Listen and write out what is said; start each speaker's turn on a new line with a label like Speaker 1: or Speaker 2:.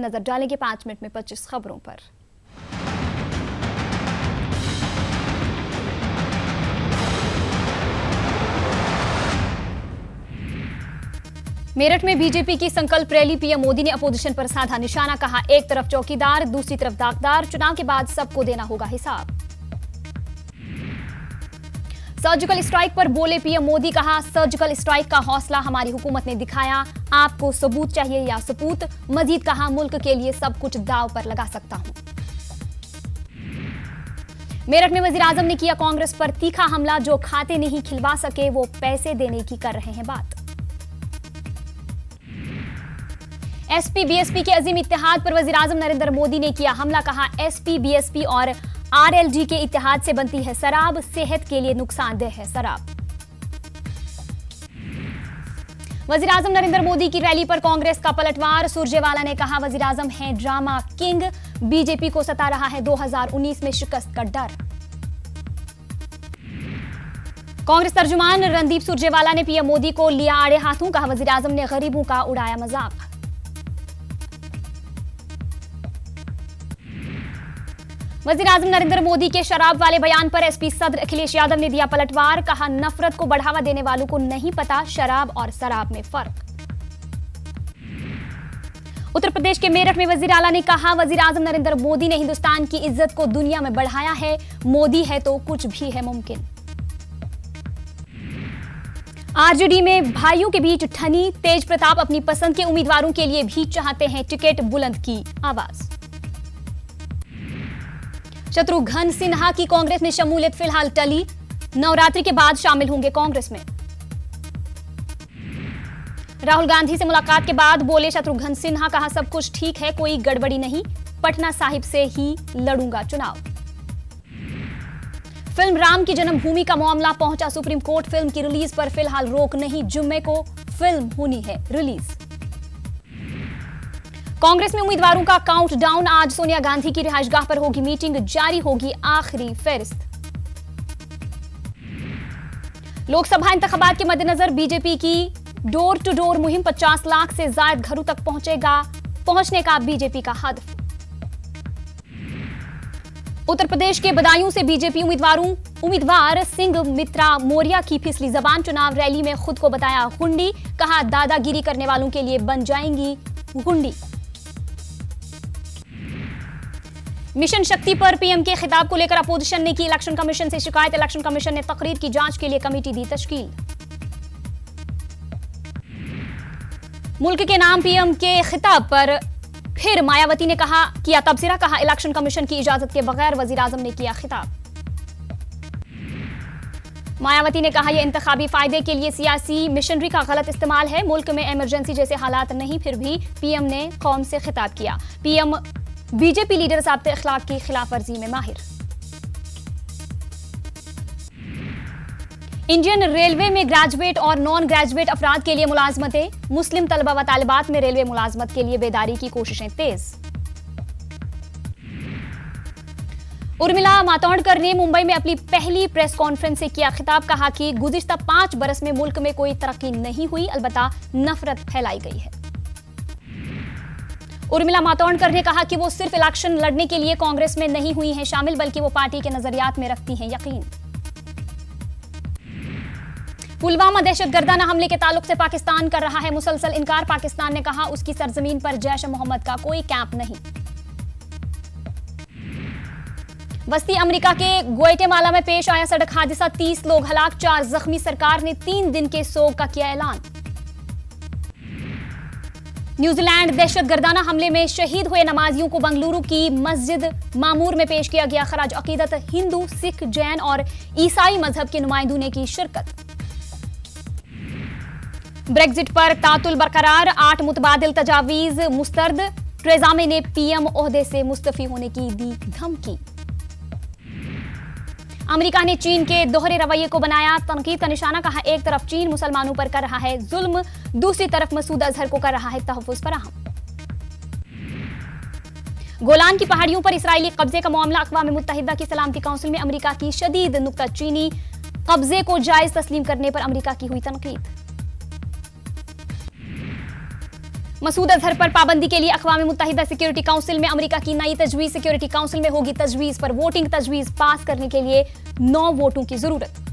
Speaker 1: नजर डालेंगे 5 मिनट में 25 खबरों पर। मेरठ में बीजेपी की संकल्प रैली, पीएम मोदी ने अपोजिशन पर साधा निशाना, कहा एक तरफ चौकीदार दूसरी तरफ दागदार, चुनाव के बाद सबको देना होगा हिसाब। सर्जिकल स्ट्राइक पर बोले पीएम मोदी, कहा सर्जिकल स्ट्राइक का हौसला हमारी हुकूमत ने दिखाया, आपको सबूत चाहिए या सपूत। मजीद कहा मुल्क के लिए सब कुछ दांव पर लगा सकता हूं। मेरठ में वजीर आजम ने किया कांग्रेस पर तीखा हमला, जो खाते नहीं खिलवा सके वो पैसे देने की कर रहे हैं बात। एसपी बीएसपी के अजीम इत्तेहाद पर वजीर आजम नरेंद्र मोदी ने किया हमला, कहा एसपी बीएसपी और आरएलडी के इत्तेहाद से बनती है शराब, सेहत के लिए नुकसानदेह है शराब। वजीर आजम नरेंद्र मोदी की रैली पर कांग्रेस का पलटवार, सुरजेवाला ने कहा वजीर आजम हैं ड्रामा किंग, बीजेपी को सता रहा है 2019 में शिकस्त का डर। कांग्रेस तर्जुमान रणदीप सुरजेवाला ने पीएम मोदी को लिया आड़े हाथों, कहा वजीर आजम ने गरीबों का उड़ाया मजाक। वजीर आजम नरेंद्र मोदी के शराब वाले बयान पर एसपी सदर अखिलेश यादव ने दिया पलटवार, कहा नफरत को बढ़ावा देने वालों को नहीं पता शराब और शराब में फर्क। उत्तर प्रदेश के मेरठ में वजीर आला ने कहा वजीर आजम नरेंद्र मोदी ने हिंदुस्तान की इज्जत को दुनिया में बढ़ाया है, मोदी है तो कुछ भी है मुमकिन। आरजेडी में भाइयों के बीच ठनी, तेज प्रताप अपनी पसंद के उम्मीदवारों के लिए भी चाहते हैं टिकट, बुलंद की आवाज। शत्रुघ्न सिन्हा की कांग्रेस में शमूलियत फिलहाल टली, नवरात्रि के बाद शामिल होंगे कांग्रेस में। राहुल गांधी से मुलाकात के बाद बोले शत्रुघ्न सिन्हा, कहा सब कुछ ठीक है, कोई गड़बड़ी नहीं, पटना साहिब से ही लड़ूंगा चुनाव। फिल्म राम की जन्मभूमि का मामला पहुंचा सुप्रीम कोर्ट, फिल्म की रिलीज पर फिलहाल रोक नहीं, जुम्मे को फिल्म होनी है रिलीज। कांग्रेस में उम्मीदवारों का काउंटडाउन, आज सोनिया गांधी की रिहाइशगाह पर होगी मीटिंग, जारी होगी आखिरी फहरिस्त। लोकसभा इंतखाबात के मद्देनजर बीजेपी की डोर टू डोर मुहिम, 50 लाख से ज्यादा घरों तक पहुंचने का बीजेपी का हदफ। उत्तर प्रदेश के बदायूं से बीजेपी उम्मीदवार सिंह मित्रा मोरिया की फिसली जबान, चुनाव रैली में खुद को बताया गुंडी, कहा दादागिरी करने वालों के लिए बन जाएंगी गुंडी। मिशन शक्ति पर पीएम के खिताब को लेकर अपोजिशन ने की इलेक्शन कमीशन से शिकायत, इलेक्शन कमीशन ने तकरीर की जांच के लिए कमेटी दी तश्कील। मुल्क के नाम पीएम के खिताब पर फिर मायावती ने किया तबसरा, कहा इलेक्शन कमीशन की इजाजत के बगैर वजीर आजम ने किया खिताब। मायावती ने कहा यह इंतखाबी फायदे के लिए सियासी मिशनरी का गलत इस्तेमाल है, मुल्क में इमरजेंसी जैसे हालात नहीं, फिर भी पीएम ने कौम से खिताब किया। पीएम बीजेपी लीडर ज़ाब्ते अखलाक की खिलाफ वर्जी में माहिर। इंडियन रेलवे में ग्रेजुएट और नॉन ग्रेजुएट अफराद के लिए मुलाजमतें, मुस्लिम तलबा व तालिबात में रेलवे मुलाजमत के लिए बेदारी की कोशिशें तेज। उर्मिला मातोंडकर ने मुंबई में अपनी पहली प्रेस कॉन्फ्रेंस से किया खिताब, कहा कि गुज़िश्ता 5 बरस में मुल्क में कोई तरक्की नहीं हुई, अलबत्ता नफरत फैलाई गई है। उर्मिला मातोंडकर ने कहा कि वो सिर्फ इलेक्शन लड़ने के लिए कांग्रेस में नहीं हुई हैं शामिल, बल्कि वो पार्टी के नजरियात में रखती हैं यकीन। पुलवामा दहशतगर्दाना हमले के ताल्लुक से पाकिस्तान कर रहा है मुसलसल इनकार, पाकिस्तान ने कहा उसकी सरजमीन पर जैश ए मोहम्मद का कोई कैंप नहीं। वस्ती अमेरिका के ग्वाटेमाला में पेश आया सड़क हादसा, 30 लोग हलाक, 4 जख्मी, सरकार ने 3 दिन के सोग का किया ऐलान। न्यूजीलैंड दहशतगर्दाना हमले में शहीद हुए नमाजियों को बंगलुरु की मस्जिद मामूर में पेश किया गया खराज अकीदत, हिंदू, सिख, जैन और ईसाई मजहब के नुमाइंदों ने की शिरकत। ब्रेक्जिट पर तातुल बरकरार, 8 मुतबादिल तजावीज मुस्तरद, टेरेसा मे ने पीएम ओहदे से मुस्तफी होने की दी धमकी। अमेरिका ने चीन के दोहरे रवैये को बनाया तनकीद का निशाना, कहा एक तरफ चीन मुसलमानों पर कर रहा है जुल्म, दूसरी तरफ मसूद अजहर को कर रहा है तहफ्फुज़ फराहम। गोलान की पहाड़ियों पर इसराइली कब्जे का मामला, अक़वाम मुत्तहिदा की सलामती काउंसिल में अमेरिका की शदीद नुक्ताचीनी, कब्जे को जायज तस्लीम करने पर अमेरिका की हुई तनकीद। मसूद अजहर पर पाबंदी के लिए अक़वाम मुत्तहिदा सिक्योरिटी काउंसिल में अमेरिका की नई तजवीज़। सिक्योरिटी काउंसिल में होगी तजवीज़ पर वोटिंग। तजवीज़ पास करने के लिए 9 वोटों की जरूरत।